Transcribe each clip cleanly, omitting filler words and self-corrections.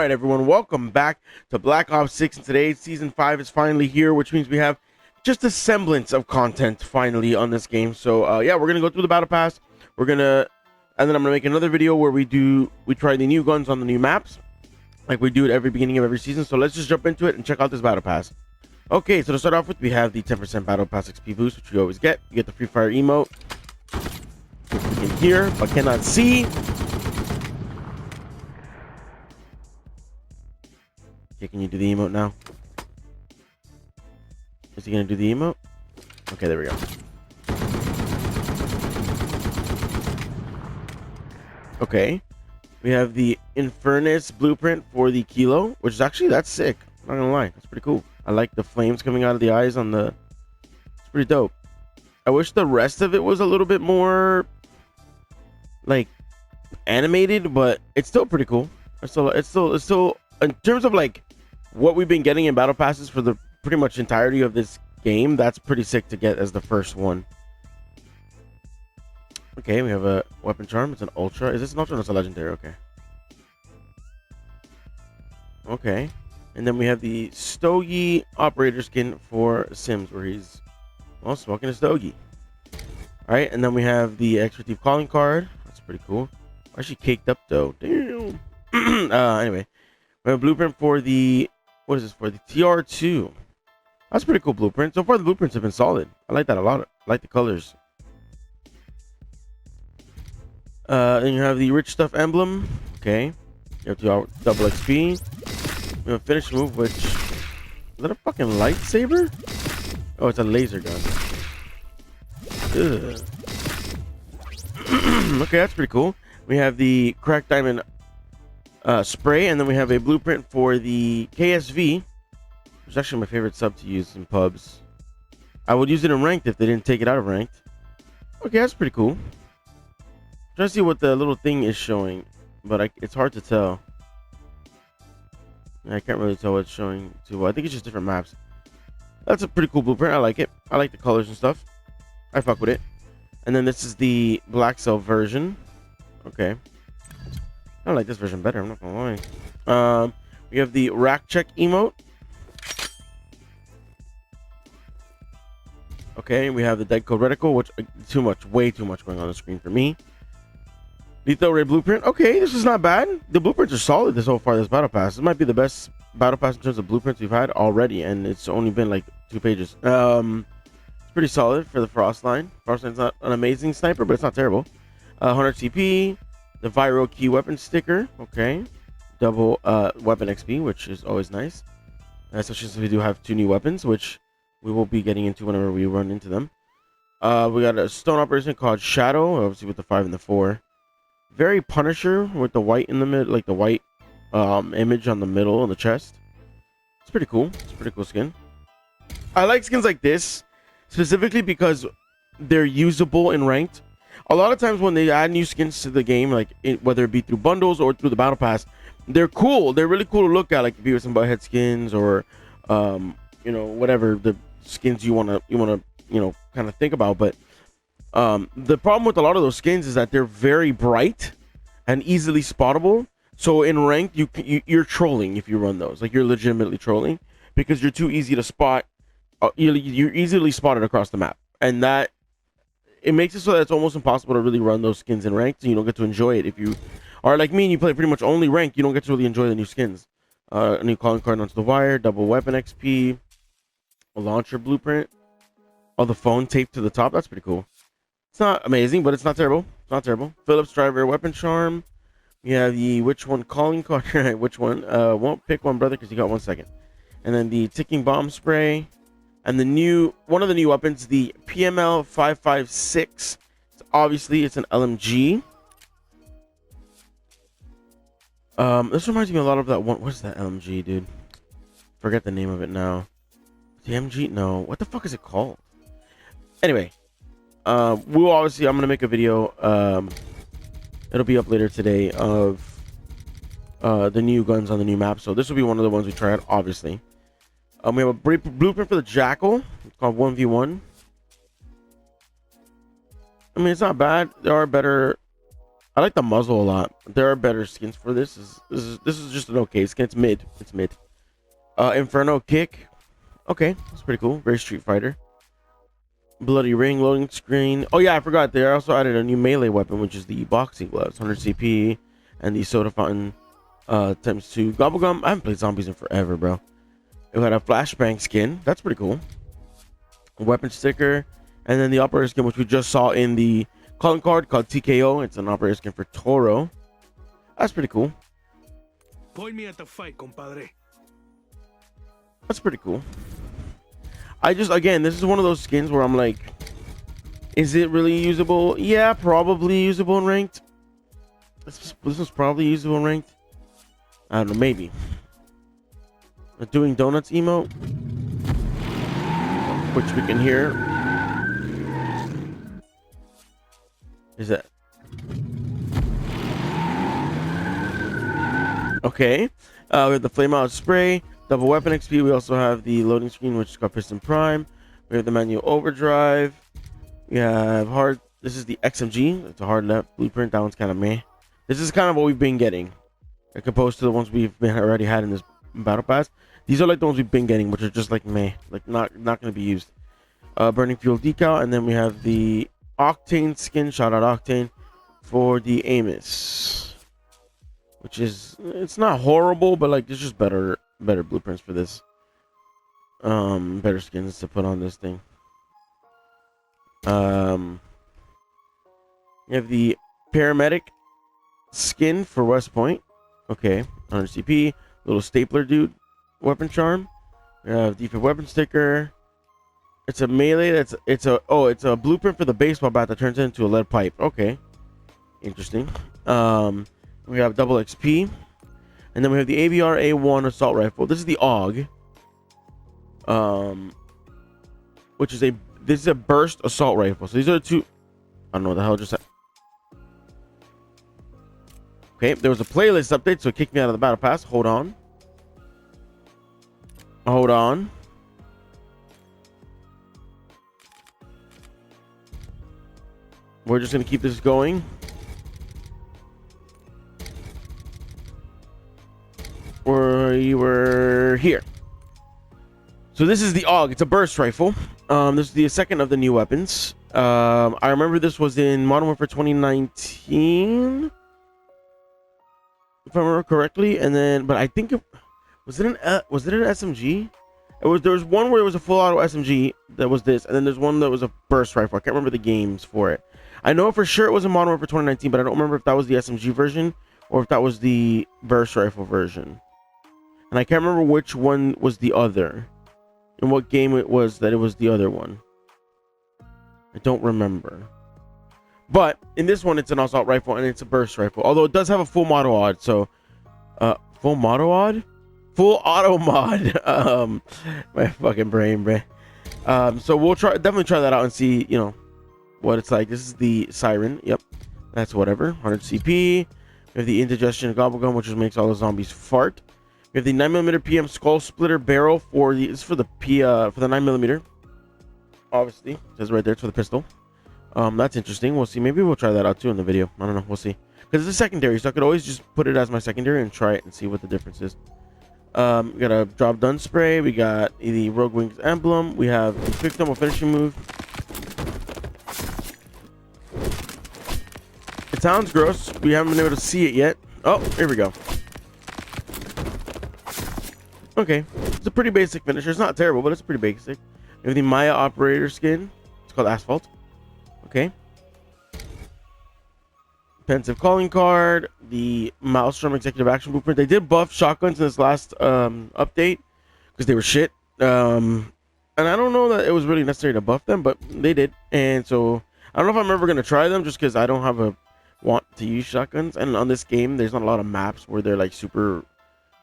right, everyone, welcome back to Black Ops 6, and today Season 5 is finally here, which means we have just a semblance of content finally on this game. So, yeah, we're going to go through the Battle Pass, and then I'm going to make another video where we try the new guns on the new maps, like we do at every beginning of every season. So let's just jump into it and check out this Battle Pass. Okay, so to start off with, we have the 10% Battle Pass XP boost, which you always get. You get the Free Fire emote in here, but cannot see. Okay, can you do the emote now? Is he gonna do the emote? Okay, there we go. Okay, we have the Infernus blueprint for the Kilo, which is actually, that's sick. I'm not gonna lie, that's pretty cool. I like the flames coming out of the eyes on the. It's pretty dope. I wish the rest of it was a little bit more like animated, but it's still pretty cool. It's still in terms of like what we've been getting in battle passes for the pretty much entirety of this game. That's pretty sick to get as the first one. Okay, we have a weapon charm. It's an ultra. Is this an ultra? No, it's a legendary. Okay, and then we have the Stogie operator skin for Sims, where he's smoking a stogie. All right, and then we have the extra thief calling card. That's pretty cool. Why is she caked up though? Damn. Anyway, we have a blueprint for the, what is this for? The TR2. That's a pretty cool blueprint. So far, the blueprints have been solid. I like that a lot. I like the colors. Then you have the rich stuff emblem. Okay. You have to double XP. We have a finish move, which is that a fucking lightsaber? Oh, it's a laser gun. Ugh. Okay, that's pretty cool. We have the cracked diamond spray, and then we have a blueprint for the KSV, which is actually my favorite sub to use in pubs. I would use it in ranked if they didn't take it out of ranked. Okay, that's pretty cool. Trying to see what the little thing is showing, but it's hard to tell. I can't really tell what it's showing too well. I think it's just different maps. That's a pretty cool blueprint. I like it. I like the colors and stuff. I fuck with it. And then this is the black cell version. Okay. I like this version better, I'm not gonna lie. We have the rack check emote. Okay, we have the dead code reticle, which way too much going on the screen for me. Lethal ray blueprint. Okay, this is not bad. The blueprints are solid so far this battle pass. This might be the best battle pass in terms of blueprints we've had already, and it's only been like 2 pages. It's pretty solid for the Frostline. Frostline's not an amazing sniper, but it's not terrible. 100 CP. The viral key weapon sticker. Okay. Double weapon XP, which is always nice. Especially since we do have 2 new weapons, which we will be getting into whenever we run into them. We got a stone operation called Shadow, obviously with the 5 and the 4. Very Punisher with the white in the mid, like the white image on the middle and the chest. It's pretty cool. It's a pretty cool skin. I like skins like this specifically because they're usable in ranked. A lot of times when they add new skins to the game, like whether it be through bundles or through the battle pass, they're cool. They're really cool to look at, like Beavis and Butthead skins, or you know, whatever the skins you wanna kind of think about. But the problem with a lot of those skins is that they're very bright and easily spottable. So in ranked, you're trolling if you run those. Like, you're legitimately trolling because you're too easy to spot. You're easily spotted across the map, and that it makes it so that it's almost impossible to really run those skins in ranked, and you don't get to enjoy it. If you are like me and you play pretty much only ranked, you don't get to really enjoy the new skins. A new calling card onto the wire, double weapon XP, a launcher blueprint, the phone taped to the top. That's pretty cool. It's not amazing, but it's not terrible. It's not terrible. Phillips driver weapon charm. We have the which one calling card. Which one? Won't pick one, brother, because you got 1 second. And then the ticking bomb spray. And one of the new weapons, the PML 556. Obviously, it's an LMG. This reminds me a lot of that one. What's that LMG, dude? Forget the name of it now. The MG? No. What the fuck is it called? Anyway, I'm gonna make a video. It'll be up later today of the new guns on the new map. So this will be one of the ones we try out, obviously. We have a blueprint for the Jackal. It's called 1v1. I mean, it's not bad. There are better I like the muzzle a lot. There are better skins for this. This is just an okay skin. It's mid. It's mid. Inferno kick. Okay, that's pretty cool. Very Street Fighter. Bloody ring loading screen. Oh yeah, I forgot. They also added a new melee weapon, which is the boxing gloves, 100 CP, and the soda fountain ×2 gobblegum. I haven't played zombies in forever, bro. We got a flashbang skin. That's pretty cool. A weapon sticker, and then the operator skin, which we just saw in the calling card, called TKO. It's an operator skin for Toro. That's pretty cool. Point me at the fight, compadre. That's pretty cool. Again, this is one of those skins where I'm like, is it really usable? Yeah, probably usable in ranked. This was probably usable in ranked. I don't know, maybe. Doing donuts emote, which we can hear. Is that okay? We have the flame out spray, double weapon XP. We also have the loading screen, which is called Piston Prime. We have the manual overdrive. We have hard. This is the XMG. It's a hard left blueprint. That one's kind of meh. This is kind of what we've been getting, like opposed to the ones we've already had in this battle pass. These are like the ones we've been getting, which are just like meh, like not going to be used. Burning fuel decal, and then we have the Octane skin. Shout out Octane for the Amos, which is, it's not horrible, but like it's just better blueprints for this. Better skins to put on this thing. You have the paramedic skin for West Point. Okay, 100 CP. Little stapler dude weapon charm. We have defib weapon sticker. It's a melee. It's a blueprint for the baseball bat that turns into a lead pipe. Okay, interesting. We have double XP, and then we have the ABR A1 assault rifle. This is the AUG, which is this is a burst assault rifle. So these are the two. I don't know what the hell just happened. Okay, there was a playlist update, so it kicked me out of the battle pass. Hold on. We're just gonna keep this going. We were here. So this is the AUG. It's a burst rifle. This is the second of the new weapons. I remember this was in Modern Warfare 2019, if I remember correctly. And then, but I think was it an SMG? There was one where it was a full auto SMG that was this, and then there's one that was a burst rifle. I can't remember the games for it. I know for sure it was in Modern Warfare 2019, but I don't remember if that was the SMG version or if that was the burst rifle version. And I can't remember which one was the other, and what game it was that it was the other one. I don't remember. But in this one, it's an assault rifle and it's a burst rifle. Although it does have a full auto mod. So, full auto mod. My fucking brain, bruh. So we'll definitely try that out and see, what it's like. This is the siren. Yep, that's whatever. 100 CP. We have the indigestion gobblegum, which just makes all the zombies fart. We have the 9mm PM skull splitter barrel for the 9mm. Obviously, it says right there, it's for the pistol. That's interesting. We'll see. Maybe we'll try that out too in the video. I don't know. We'll see. Because it's a secondary, so I could always just put it as my secondary and try it and see what the difference is. We got a drop done spray. We got the Rogue Wings emblem. We have the quick double finishing move. It sounds gross. We haven't been able to see it yet. Oh, here we go. Okay, it's a pretty basic finisher. It's not terrible, but it's pretty basic. We have the Maya operator skin. It's called Asphalt. Okay. Pensive calling card. The Maelstrom executive action blueprint. They did buff shotguns in this last update because they were shit. And I don't know that it was really necessary to buff them, but they did. And so I don't know if I'm ever gonna try them, just because I don't have a want to use shotguns. And on this game, there's not a lot of maps where they're like super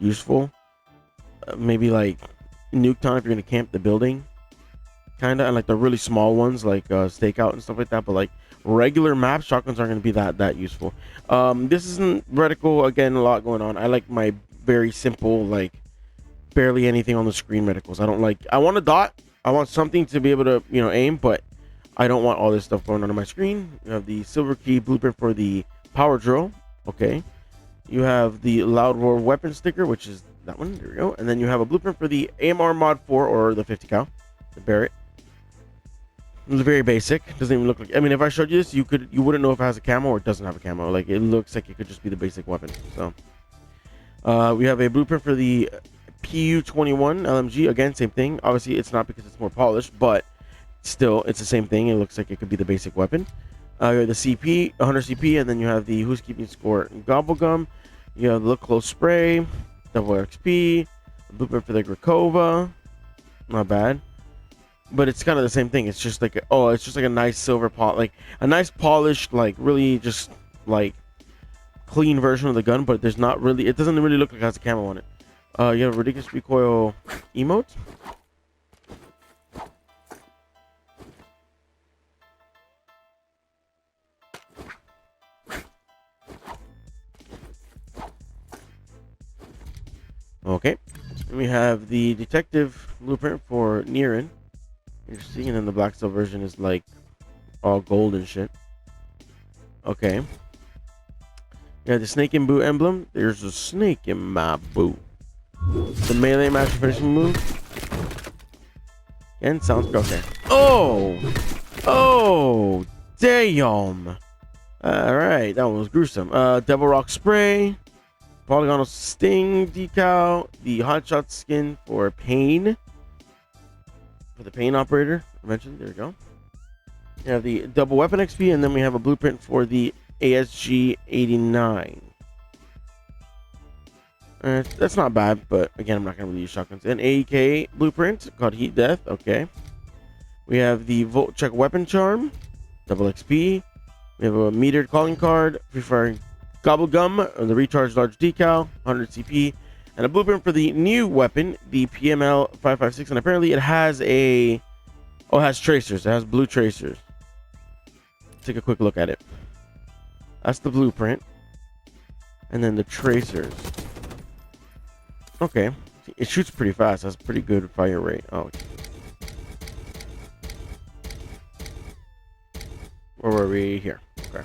useful. Maybe like Nuketown if you're gonna camp the building, kind of, and like the really small ones like Stakeout and stuff like that. But like regular maps, shotguns aren't gonna be that useful. This isn't reticle. Again, a lot going on. I like my very simple, like barely anything on the screen reticles. I want a dot. I want something to be able to aim, but I don't want all this stuff going on my screen. You have the silver key blueprint for the power drill. Okay. You have the loud roar weapon sticker, which is that one. There we go. And then you have a blueprint for the AMR mod 4 or the 50 cal, the Barrett. It's very basic. Doesn't even look like. I mean, if I showed you this, you wouldn't know if it has a camo or it doesn't have a camo. Like it looks like it could just be the basic weapon. So we have a blueprint for the PU-21 LMG. Again, same thing. Obviously, it's not because it's more polished, but still, it's the same thing. It looks like it could be the basic weapon. You have the CP, 100 CP, and then you have the Who's Keeping Score Gobblegum. You have the Look Close Spray, Double XP, blueprint for the Grakova. Not bad. But it's kind of the same thing. It's just like it's just like a nice silver pot, like a nice polished, like really just like clean version of the gun. But there's not really, it doesn't really look like it has a camo on it. You have a ridiculous recoil emote. Okay, and we have the detective blueprint for Niren. Interesting, and then the black steel version is like all gold and shit. Okay. Yeah, the snake and boot emblem. There's a snake in my boot. The melee master finishing move. And sounds okay. Oh, damn. All right, that one was gruesome. Devil rock spray, polygonal sting decal, the hotshot skin for pain. For the pain operator, eventually, there we go. You have the double weapon XP, and then we have a blueprint for the ASG 89. That's not bad, but again, I'm not going to really use shotguns. An AEK blueprint called Heat Death. Okay. We have the Volt Check Weapon Charm, double XP. We have a metered calling card, free firing Gobblegum, the recharged large decal, 100 CP. And a blueprint for the new weapon, the PML 556, and apparently it has it has tracers. It has blue tracers. Take a quick look at it. That's the blueprint, and then the tracers. Okay, it shoots pretty fast. Has pretty good fire rate. Oh, where were we here? Okay.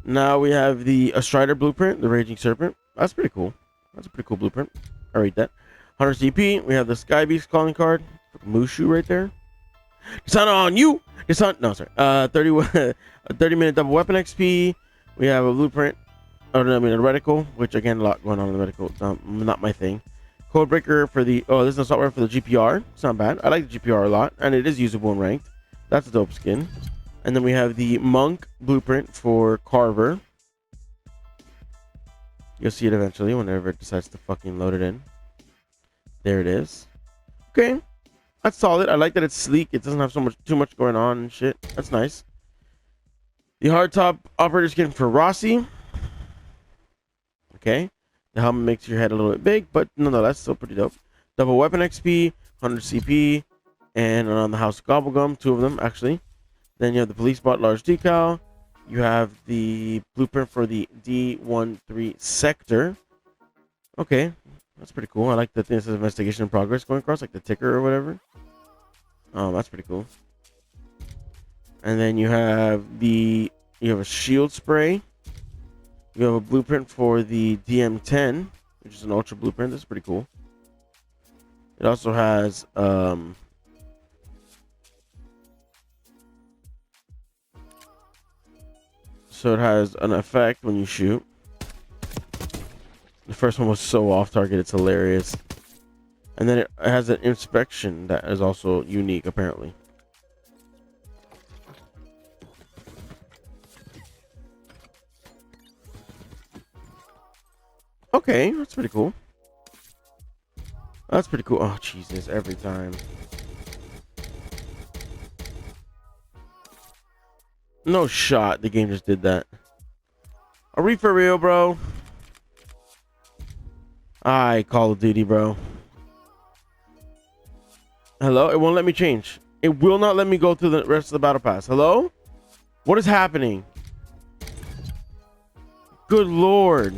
Now we have the Strider blueprint, the Raging Serpent. That's pretty cool. That's a pretty cool blueprint. I rate that. 100 CP. We have the Sky Beast calling card. Mushu right there. It's on you. It's on. No, sorry. 30-minute double weapon XP. We have a blueprint. A reticle, which again, a lot going on in the reticle. Not my thing. Code breaker for the. Oh, this is a software for the GPR. It's not bad. I like the GPR a lot, and it is usable in ranked. That's a dope skin. And then we have the Monk blueprint for Carver. You'll see it eventually whenever it decides to fucking load it in. There it is. Okay. That's solid. I like that it's sleek. It doesn't have too much going on and shit. That's nice. The hardtop operator skin for Rossi. Okay. The helmet makes your head a little bit big, but nonetheless, still pretty dope. Double weapon XP, 100 CP, and on the House Gobblegum, 2 of them actually. Then you have the police bot large decal. You have the blueprint for the D13 sector. Okay, that's pretty cool. I like that this is investigation in progress going across, like the ticker or whatever. That's pretty cool. And then you have a shield spray. You have a blueprint for the DM10, which is an ultra blueprint. That's pretty cool. It also has so it has an effect when you shoot. The first one was so off target, it's hilarious. And then it has an inspection that is also unique, apparently. Okay, that's pretty cool. That's pretty cool. Oh, Jesus, every time. No shot. The game just did that. Are we for real, bro? Call of Duty, bro. Hello? It won't let me change. It will not let me go through the rest of the battle pass. Hello? What is happening? Good Lord.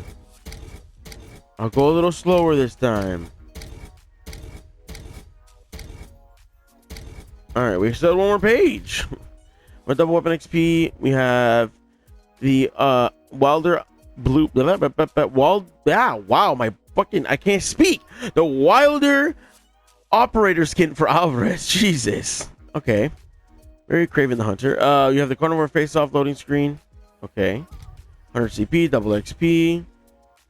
I'll go a little slower this time. Alright, we still have one more page. With double weapon XP, we have the Wilder blue Wild, yeah, wow, my fucking, I can't speak. The Wilder operator skin for Alvarez. Jesus. Okay. Very Craven the Hunter. You have the carnivore face-off loading screen. Okay. 100 CP, double XP.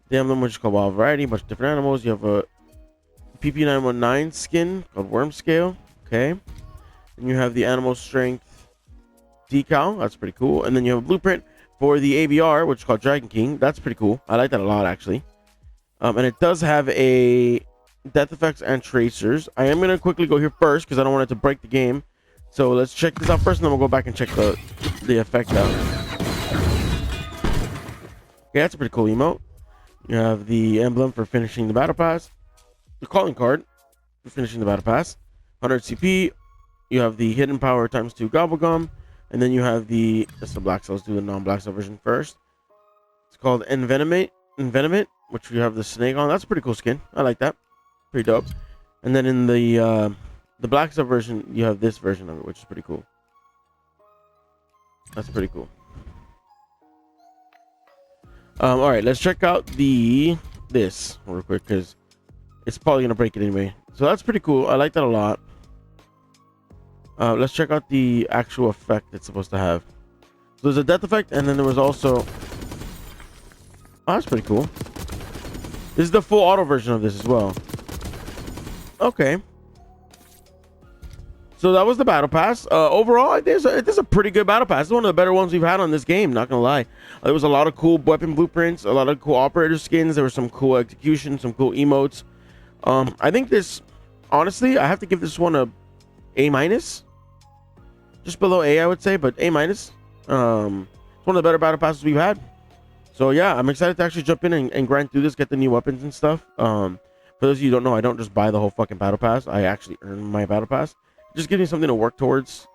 The emblem, which is called Wild Variety, bunch of different animals. You have a PP919 skin called Worm Scale. Okay. And you have the animal strength decal. That's pretty cool. And then you have a blueprint for the ABR, which is called Dragon King. That's pretty cool. I like that a lot, actually. And it does have a death effects and tracers. I am going to quickly go here first because I don't want it to break the game. So let's check this out first, and then we'll go back and check the effect out. Okay, that's a pretty cool emote. You have the emblem for finishing the battle pass. The calling card for finishing the battle pass. 100 CP. You have the hidden power ×2 gobblegum. And then you have that's the black cell. Let's do the non-black cell version first. It's called Envenomate, which you have the snake on. That's a pretty cool skin. I like that. Pretty dope. And then in the black cell version, you have this version of it, which is pretty cool. That's pretty cool. All right, let's check out this real quick because it's probably gonna break it anyway. So that's pretty cool. I like that a lot. Let's check out the actual effect it's supposed to have. So there's a death effect, and then there was also. Oh, that's pretty cool. This is the full auto version of this as well. Okay. So that was the battle pass. Overall, this is a pretty good battle pass. It's one of the better ones we've had on this game, not gonna lie. There was a lot of cool weapon blueprints, a lot of cool operator skins. There was some cool execution, some cool emotes. I think this, honestly, I have to give this one a A-, just below A, I would say, but A-. It's one of the better battle passes we've had. So yeah, I'm excited to actually jump in and grind through this, get the new weapons and stuff. For those of you who don't know, I don't just buy the whole fucking battle pass. I actually earn my battle pass. Just give me something to work towards.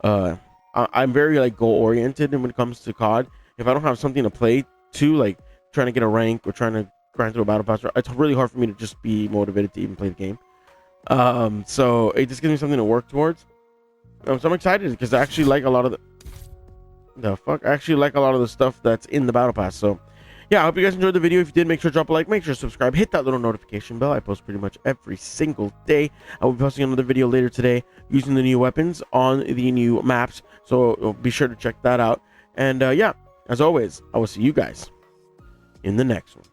I'm very like goal oriented, and when it comes to COD, if I don't have something to play to, like trying to get a rank or trying to grind through a battle pass, it's really hard for me to just be motivated to even play the game. So it just gives me something to work towards. So I'm excited because I actually like a lot of I actually like a lot of the stuff that's in the battle pass. So yeah, I hope you guys enjoyed the video. If you did, make sure to drop a like, make sure to subscribe, hit that little notification bell. I post pretty much every single day. I will be posting another video later today using the new weapons on the new maps, so be sure to check that out. And yeah, as always, I will see you guys in the next one.